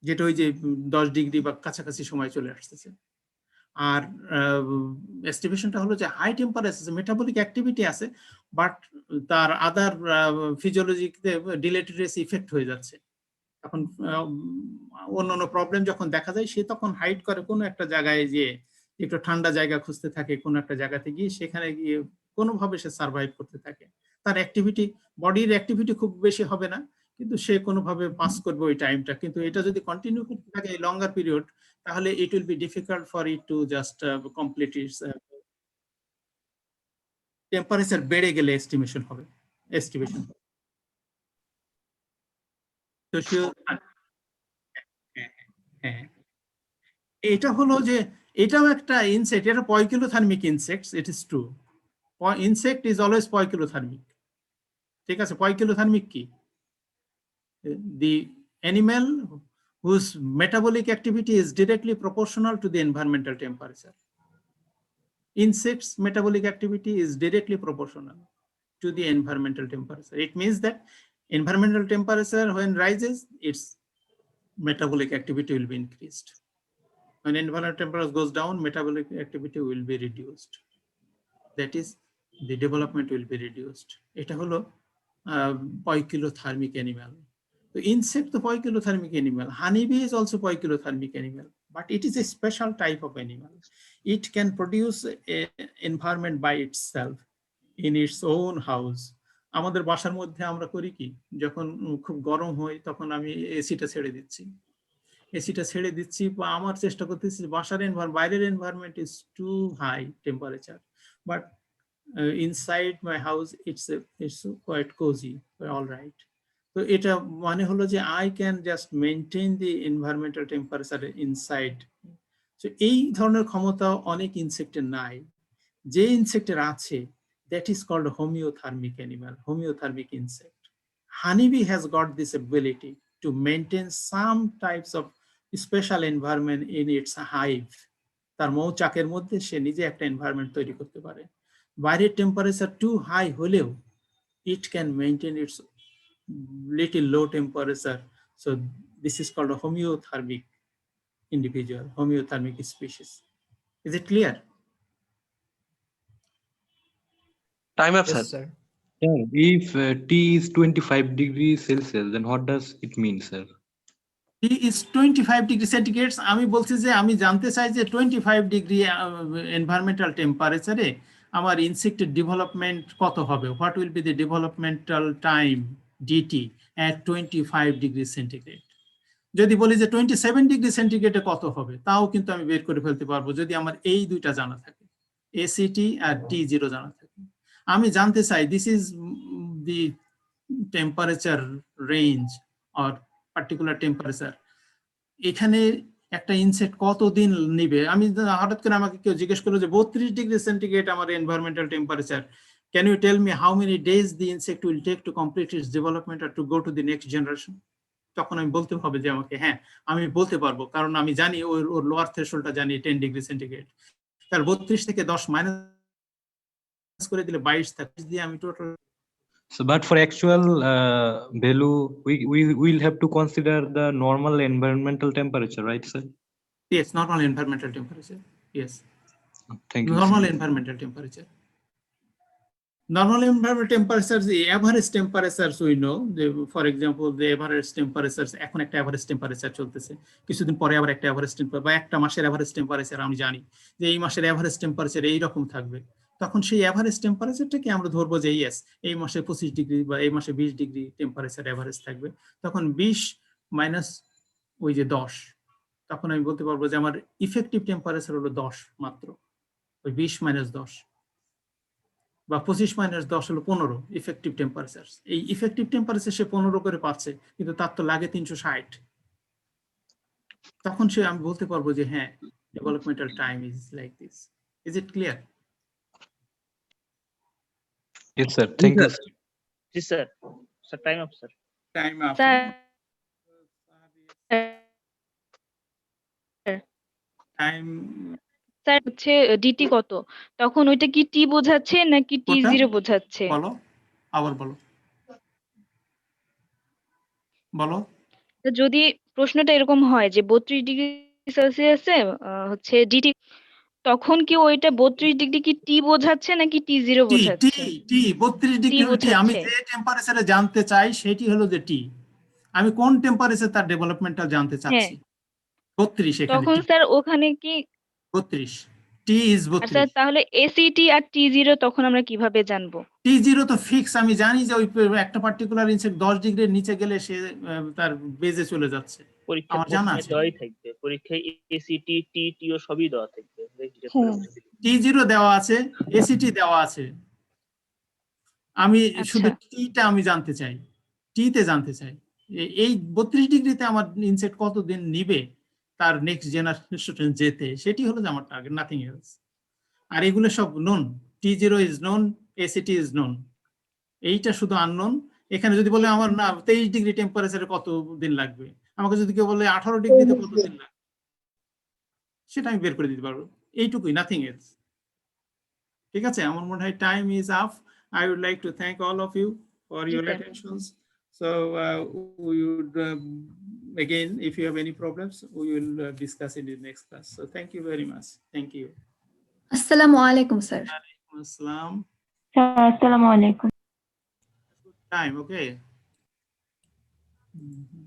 যেটা ওই যে 10 ডিগ্রি বা কাছাকাছি সময় চলে আসতেছে। আর এস্টিমেশনটা হলো যে হাই টেম্পারেচার মেটাবলিক অ্যাক্টিভিটি আছে বাট তার আদার ফিজিওলজিতে ডিলেটেরিয়াস ইফেক্ট হয়ে যাচ্ছে। তখন অন্যান্য প্রবলেম যখন দেখা যায় সে তখন হাইড করে কোনো একটা জায়গায়, যে একটু ঠান্ডা জায়গা খুঁজতে থাকে, কোনো একটা জায়গাতে গিয়ে সেখানে গিয়ে কোনোভাবে সে সার্ভাইভ করতে থাকে। তার অ্যাক্টিভিটি, বডির অ্যাক্টিভিটি খুব বেশি হবে না, কিন্তু সে কোনোভাবে পাস করবে ওই টাইমটা। কিন্তু এটা যদি কন্টিনিউ করতে থাকে লঙ্গার পিরিয়ড, তাহলে it will be difficult for it to just complete its. Temperature বেড়ে গেলে এস্টিমেশন হবে। তো হ্যাঁ এটা হলো যে এটাও একটা ইনসেক্ট, এটা poikilothermic insects, it is true. Insect is always poikilothermic, ঠিক আছে? পয়কিলোথার্মিক কি? The animal whose metabolic activity is directly proportional to the environmental temperature. Insects' metabolic activity is directly proportional to the environmental temperature. It means that environmental temperature when rises, its metabolic activity will be increased. When environmental temperature goes down, metabolic activity will be reduced. That is, the development will be reduced. Eta holo poikilothermic animal. So insect the poikilothermic animal. Honeybee is also poikilothermic animal, but it is a special type of animal. It can produce an environment by itself in its own house. আমাদের বাসার মধ্যে আমরা করি কি, যখন খুব গরম হয় তখন আমি এসিটা ছেড়ে দিচ্ছি। এসিটা ছেড়ে দিচ্ছি বা আমার চেষ্টা করতেছি বাসার বাইরের environment is too high temperature, but inside my house it's quite cosy, all right. তো এটা মানে হলো যে I can just maintain the environmental temperature inside. তো এই ধরনের ক্ষমতা অনেক ইনসেক্টের নাই। যে ইনসেক্টের আছে, that is called homeothermic animal, homeothermic insect. Honeybee has got this ability to maintain some types of special environment in its hive. তার মৌচাকের মধ্যে সে নিজে একটা এনভায়রনমেন্ট তৈরি করতে পারে। বাইরের টেম্পারেচার টু হাই হলেও it can maintain its little low temperature. So this is called a homeothermic individual, homeothermic species. Is it clear? Time up, Yes, sir. sir. Yeah, if T is 25 degrees Celsius, then what does it mean, sir? T is 25 degree centigrade. আমি বলছি যে আমি জানতে চাই যে 25 degree environmental টেম্পারেচারে আমার ইনসেক্টের development কত হবে, what will be the developmental time DT at 25 degree centigrade. যদি বলি যে 27 ডিগ্রি সেন্টিগ্রেডে কত হবে, তাও কিন্তু আমি বের করে ফেলতে পারবো যদি আমার এই দুইটা জানা থাকে, এসিটি আর T0 জানা থাকে। আমি জানতে চাই this is the temperature range or particular temperature, এখানে একটা ইনসেক্ট কতদিন নিবে। আমি হঠাৎ করে আমাকে কেউ জিজ্ঞেস করলো যে 32 ডিগ্রি সেন্টিগ্রেড আমার environmental temperature, can you tell me how many days the insect will take to complete its development আর to go to the next generation? তখন আমি বলতে হবে যে আমাকে হ্যাঁ আমি বলতে পারবো, কারণ আমি জানি ওর লোয়ার থ্রেশহোল্ডটা জানি 10 ডিগ্রি সেন্টিগ্রেড। তার 32 থেকে 10 মাইনাস করে দিলে 22 থাকে, দিয়ে আমি total. So, but for actual value, we will have to consider the normal environmental temperature, right, sir? Yes, normal environmental temperature. Yes, Thank you. normal sir. environmental temperature. Normal environmental temperatures, the average temperatures we know. For example, the average temperatures, এখন একটা average temperature চলতেছে, কিছুদিন পরে আবার একটা average temperature বা একটা মাসের average temperature আমি জানি যে এই মাসের average temperature এই রকম থাকবে, তখন সেই average temperature-টাকে আমরা ধরবো যে yes এই মাসে 25 ডিগ্রি বা এই মাসে 20 ডিগ্রি টেম্পারেচার average থাকবে। তখন 20 মাইনাস ওই যে 10, তখন আমি বলতে পারবো যে আমার ইফেক্টিভ টেম্পারেচার হলো 10 মাত্র, ওই 20 মাইনাস 10 বা 25 মাইনাস 10 হলো 15 ইফেক্টিভ টেম্পারেচার। এই ইফেক্টিভ টেম্পারেচার সে 15 করে পাচ্ছে, কিন্তু তার তো লাগে 360। তখন সে আমি বলতে পারবো যে হ্যাঁ developmental time is like this. Is it clear? Yes, sir. Thank you. sir. Yes, sir. Sir, time up, sir. Time up. Sir time sir হচ্ছে ডিটি কত, তখন ওইটা কি টি বোঝাচ্ছে নাকি কোনটা? T0 বোঝাচ্ছে? বলো, আবার বলো বলো। তো যদি প্রশ্নটা এরকম হয় যে 32 ডিগ্রি সেলসিয়াসে হচ্ছে ডিটি, তখন কি ওইটা 32 ডিগ্রি কি টি বোঝাচ্ছে নাকি T0 টি টি বোঝাচ্ছে? টি 32 ডিগ্রি হলো টি। আমি বোঝাচ্ছে। যে টেম্পারেচারে জানতে চাই সেটি হলো যে টি। আমি কোন টেম্পারেচার তার ডেভেলপমেন্টাল জানতে চাচ্ছি। 32 এখানে তখন স্যার ওখানে কি 32, টি ইজ আর স্যার 32। তাহলে এসিটি আর T0 তখন আমরা কিভাবে জানবো? T0 তো ফিক্স, আমি জানি যে ওই একটা পার্টিকুলার ইনসেক্ট 10 ডিগ্রির নিচে গেলে সে তার বেজে চলে যাচ্ছে, পরীক্ষা আমার জানা আছে। দেওয়াই থাকবে, পরীক্ষায় এসিটি টিটিও সবই দেওয়া থাকবে। T0 দেওয়া আছে, এসিটি দেওয়া আছে, আমি শুধু আচ্ছা। টিটা আমি জানতে চাই, টিতে জানতে চাই এই 32 ডিগ্রিতে আমার ইনসেক্ট কতদিন নিবে তার নেক্সট জেনারেশন যেতে, সেটি হলো যে আমার টার্গেট, নাথিং এলস। আর এগুলো সব known, T0 is known, ACT is known, এইটা শুধু আননোন। এখানে যদি বলে আমার না 23 ডিগ্রি টেম্পারেচারে কত দিন লাগবে, আমাকে যদি কেউ বলে 18 ডিগ্রিতে কত দিন লাগবে, সেটা আমি বের করে দিতে পারবো, এইটুকুই, নাথিং এলস। ঠিক আছে, আমার মনে হয় time is up. I would like to thank all of you for your sir. attentions. So we would again, if you have any problems, we will discuss in the next class. So thank you very much. Thank you. Assalamu alaikum, sir. Assalam. আসসালামু আলাইকুম। Time, okay. Mhm.